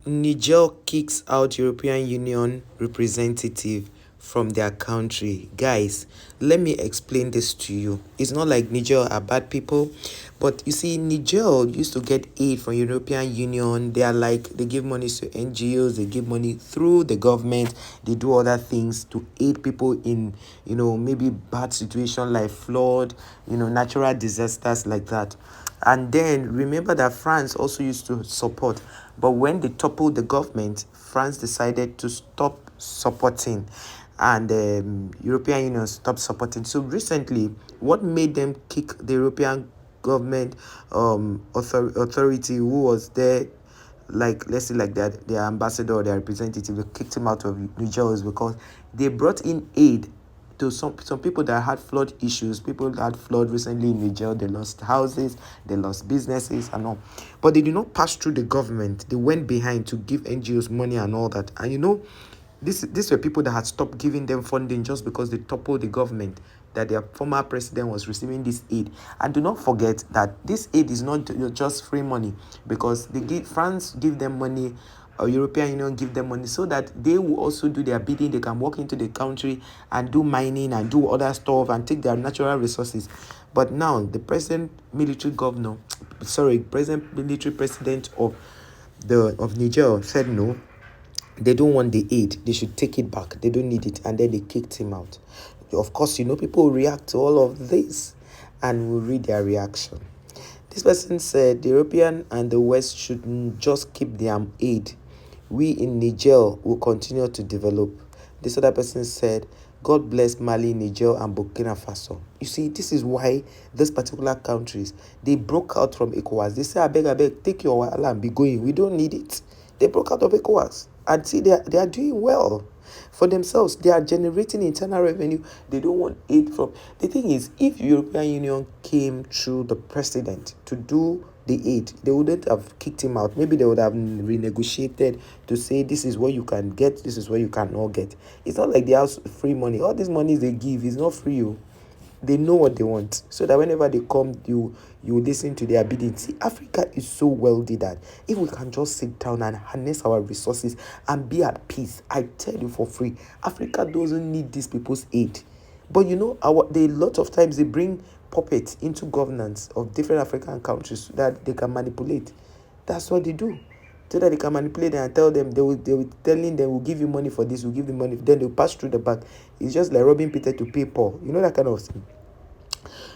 Niger kicks out European Union representative from their country. Guys, let me explain this to you. It's not like Niger are bad people, but you see, Niger used to get aid from European Union. They are like, they give money to NGOs, they give money through the government, they do other things to aid people in, maybe bad situation like flood, natural disasters like that. And then remember that France also used to support. But when they toppled the government, France decided to stop supporting, and European Union stopped supporting. So recently, what made them kick the European government authority who was there, like let's say like that, their ambassador or their representative, they kicked him out of Niger, is because they brought in aid to some people that had flood issues. People that had flood recently in Niger, they lost houses, they lost businesses and all. But they did not pass through the government. They went behind to give NGOs money and all that. And these were people that had stopped giving them funding just because they toppled the government, that their former president was receiving this aid. And do not forget that this aid is not just free money, because France give them money, or European Union give them money, so that they will also do their bidding. They can walk into the country and do mining and do other stuff and take their natural resources. But now the present military president of Niger said no, they don't want the aid, they should take it back, they don't need it, and then they kicked him out. Of course, people react to all of this, and we'll read their reaction. This person said the European and the West should just keep their aid. We in Niger will continue to develop. This other person said, God bless Mali, Niger, and Burkina Faso. You see, this is why these particular countries, they broke out from ECOWAS. They say, I beg, take your wahala and be going. We don't need it. They broke out of ECOWAS. And see, they are doing well for themselves. They are generating internal revenue. They don't want aid from. The thing is, if European Union came through the president to do the aid, they wouldn't have kicked him out. Maybe they would have renegotiated to say, this is what you can get, this is what you cannot get. It's not like they have free money. All these monies they give is not free. They know what they want, so that whenever they come, you listen to their bidding. See, Africa is so wealthy that if we can just sit down and harness our resources and be at peace, I tell you for free, Africa doesn't need these people's aid. But they lot of times they bring puppets into governance of different African countries so that they can manipulate. That's what they do. So that they can manipulate them and tell them, they will telling them, we'll give you money for this, we'll give you money, then they'll pass through the bank. It's just like robbing Peter to pay Paul. That kind of thing.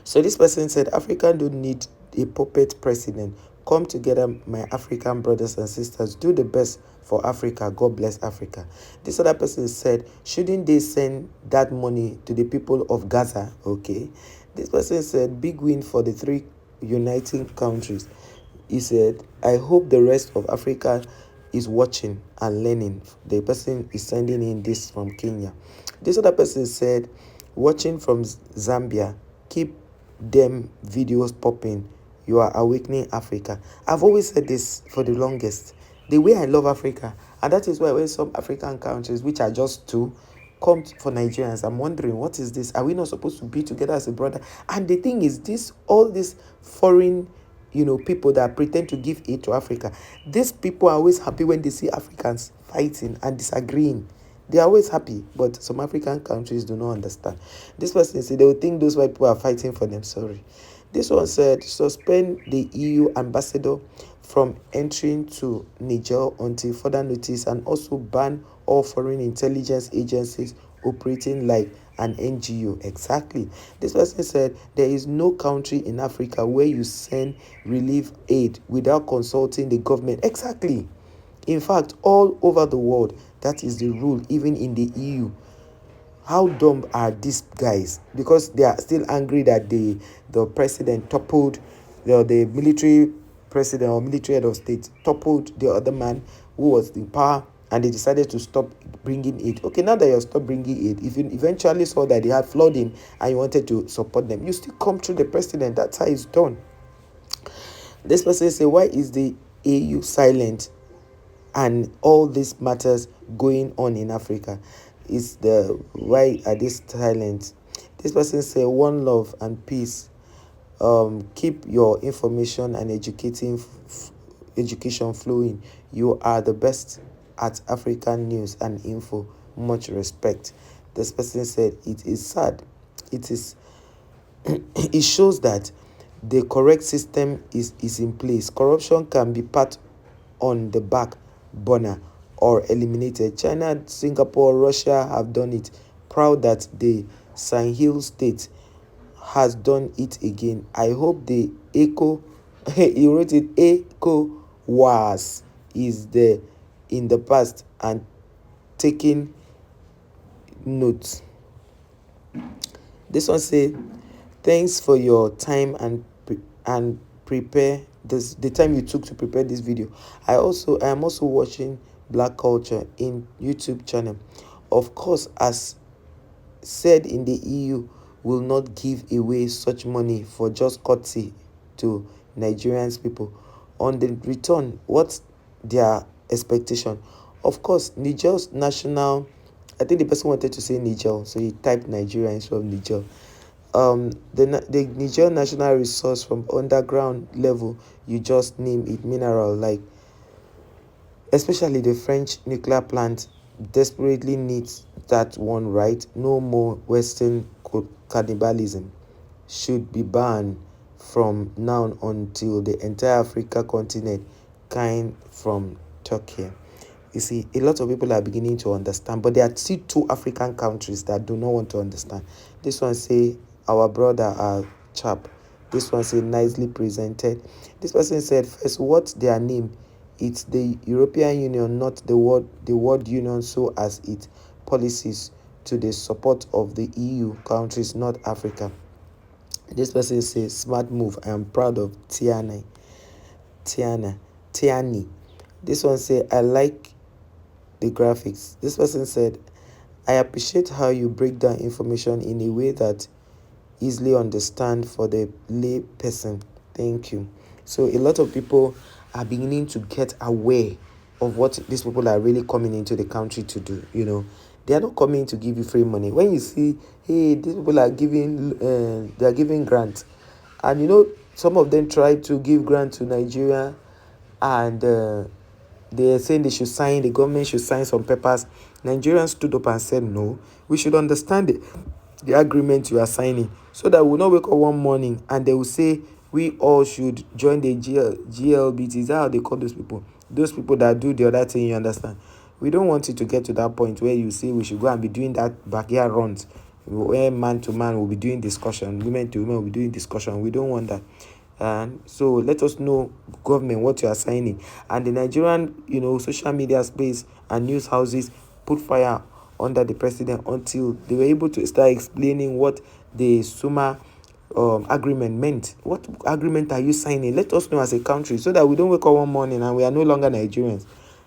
So this person said, Africa don't need a puppet president. Come together, my African brothers and sisters. Do the best for Africa. God bless Africa. This other person said, shouldn't they send that money to the people of Gaza? Okay. This person said, big win for the three uniting countries. He said, I hope the rest of Africa is watching and learning. The person is sending in this from Kenya. This other person said, watching from Zambia, keep them videos popping. You are awakening Africa. I've always said this for the longest. The way I love Africa, and that is why when some African countries, which are just two, come for Nigerians, I'm wondering, what is this? Are we not supposed to be together as a brother? And the thing is, all these foreign people that pretend to give aid to Africa, these people are always happy when they see Africans fighting and disagreeing. They are always happy, but some African countries do not understand. This person said they will think those white people are fighting for them. Sorry. This one said, suspend the EU ambassador from entering to Niger until further notice, and also ban all foreign intelligence agencies operating like an NGO. Exactly. This person said there is no country in Africa where you send relief aid without consulting the government. Exactly. In fact, all over the world, that is the rule, even in the EU. How dumb are these guys? Because they are still angry that the president toppled, the military president or military head of state toppled the other man who was in power, and they decided to stop bringing aid. Okay, now that you stop bringing aid, if you eventually saw that they had flooding and you wanted to support them, you still come through the president. That's how it's done. This person say, why is the AU silent and all these matters going on in Africa? Why are they silent? This person say, one love and peace. Keep your information and educating education flowing. You are the best at African news and info. Much respect. This person said it is sad. It is it shows that the correct system is in place. Corruption can be part on the back burner or eliminated. China, Singapore, Russia have done it. Proud that the Sahel state has done it again. I hope the echo he wrote it echo was is the in the past and taking notes. This one say thanks for your time and prepare this the time you took to prepare this video. I am also watching Black Culture in YouTube channel. Of course, as said in the EU will not give away such money for just courtesy to Nigerians people. On the return, what's their expectation? Of course, Niger's national, I think the person wanted to say Niger, so he typed Nigeria instead of Niger. The Niger national resource from underground level, you just name it mineral, like especially the French nuclear plant desperately needs that one, right? No more Western cannibalism should be banned from now until the entire Africa continent kind from Turkey. You see, a lot of people are beginning to understand, but there are still two African countries that do not want to understand. This one say our brother are chap. This one say nicely presented. This person said first, what's their name? It's the European Union, not the World Union, so as its policies to the support of the EU countries, not Africa. This person says smart move. I am proud of Tiani. This one say I like the graphics. This person said I appreciate how you break down information in a way that easily understand for the lay person. Thank you. So a lot of people are beginning to get aware of what these people are really coming into the country to do. They are not coming to give you free money. When you see, hey, these people are giving, they are giving grants, and some of them try to give grant to Nigeria, and they are saying the government should sign some papers. Nigerians stood up and said, no, we should understand the agreement you are signing, so that we will not wake up one morning and they will say we all should join the GLBT. Is that how they call those people? Those people that do the other thing, you understand? We don't want it to get to that point where you say we should go and be doing that backyard runs where man to man will be doing discussion, women to women will be doing discussion. We don't want that. And so let us know, government, what you are signing. And the Nigerian, social media space and news houses put fire under the president until they were able to start explaining what the Suma agreement meant. What agreement are you signing? Let us know as a country, so that we don't wake up one morning and we are no longer Nigerians.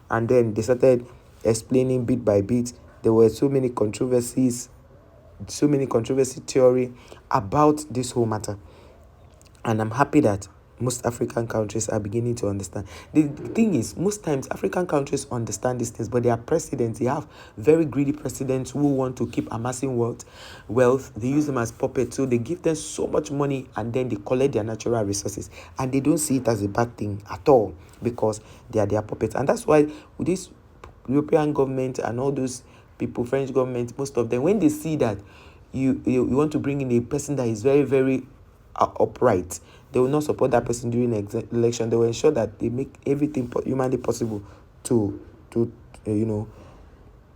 And then they started explaining bit by bit. There were so many controversy theory about this whole matter. And I'm happy that most African countries are beginning to understand. The thing is, most times African countries understand these things, but their presidents, they have very greedy presidents who want to keep amassing wealth. They use them as puppets, so they give them so much money and then they collect their natural resources. And they don't see it as a bad thing at all, because they are their puppets. And that's why with this European government and all those people, French government, most of them, when they see that you want to bring in a person that is very, very upright, they will not support that person during the election. They will ensure that they make everything humanly possible to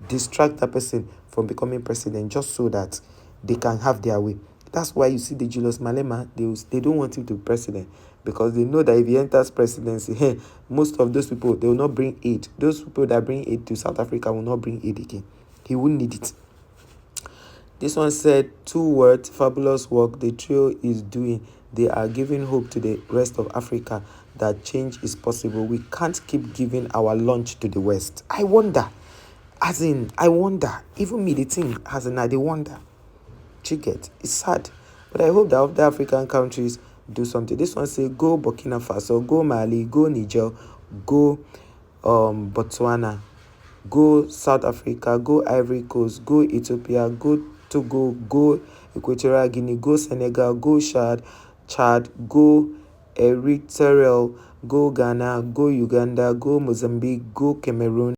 distract that person from becoming president, just so that they can have their way. That's why you see the Julius Malema, they don't want him to be president, because they know that if he enters presidency, most of those people, they will not bring aid. Those people that bring aid to South Africa will not bring aid again. He wouldn't need it. This one said, 2 words, fabulous work the trio is doing. They are giving hope to the rest of Africa that change is possible. We can't keep giving our lunch to the West. I wonder. Even me, the thing, they wonder. Chicket. It's sad. But I hope that other African countries do something. This one say, go Burkina Faso, go Mali, go Niger, go Botswana, go South Africa, go Ivory Coast, go Ethiopia, go Togo, go Equatorial Guinea, go Senegal, go Chad, go Eritrea, go Ghana, go Uganda, go Mozambique, go Cameroon.